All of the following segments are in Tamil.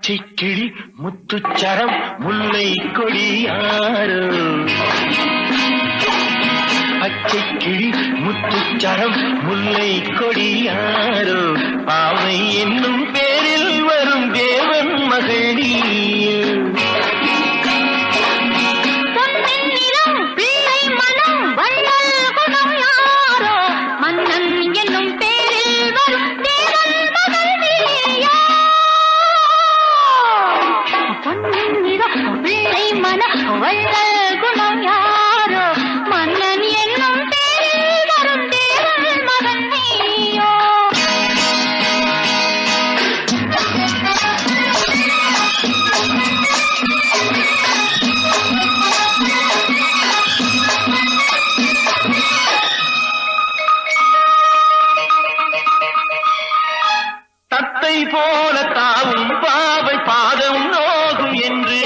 பச்சை கிளி முத்துச்சரம் முல்லை கொடியாரோ பச்சை கிளி முத்துச்சரம் முல்லை கொடியாரோ பாவை என்னும் பேரில் வரும் தேவன் மகளி போல தாவும் பாவை பாதம் நோகும் என்று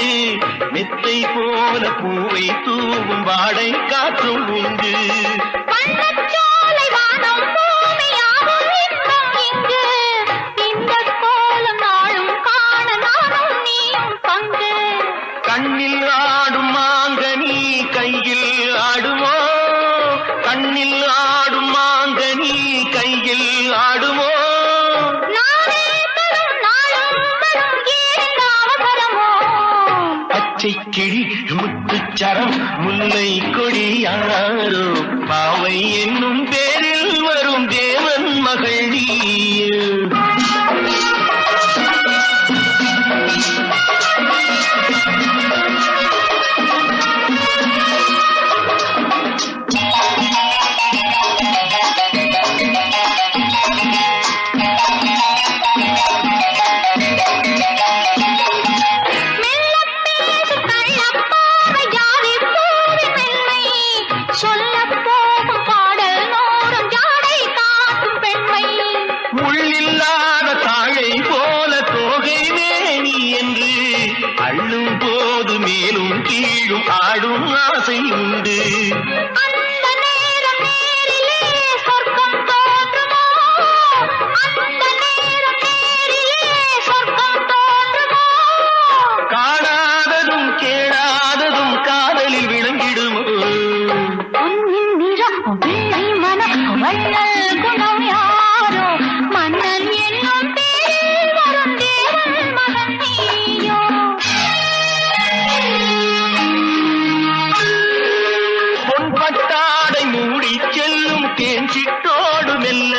மெத்தை போல பூவை தூவும் வாடை காற்றும் உண்டு கண்ணில் ஆடும் மாங்கனி கையில் ஆடுமோ கண்ணில் ஆடும் மாங்கனி கையில் ஆடுமோ பச்சை கிளி முத்துச்சரம் முல்லை கொடியாரோ பாவை என்னும் பேரில் வரும் தேவன் மகளி உள்ளில்லாத தாழை போல தோகை வேணி என்று அள்ளும் போது மேலும் கீழும் ஆடும் ஆசை உண்டு காணாததும் கேளாததும் காதலில் விளங்கிடுமோ பட்டாடை மூடி செல்லும் தேன் சிட்டோடு மெல்ல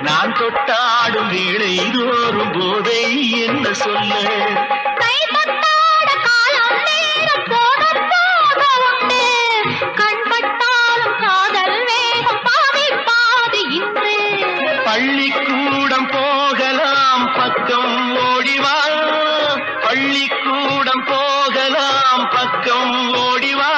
நான் தொட்டாடும் வேளை தோறும் போதை என்ன சொல்ல பள்ளிக்கூடம் போகலாம் பக்கம் ஓடிவா பள்ளிக்கூடம் போகலாம் பக்கம் ஓடிவா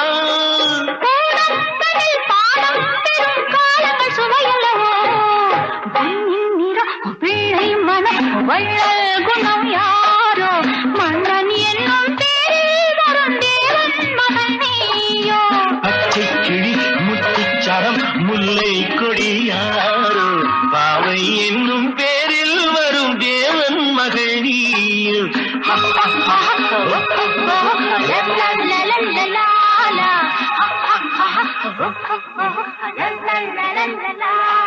வள்ளல் குணம் யாரோ மன்னன் என்னும் பேரில் வரும் தேவன் மகன் நீயோ பச்சை கிளி முத்துச்சரம் முல்லை கொடியாரோ பாவை என்னும் பேரில் வரும் தேவன் மகள் நீயோ la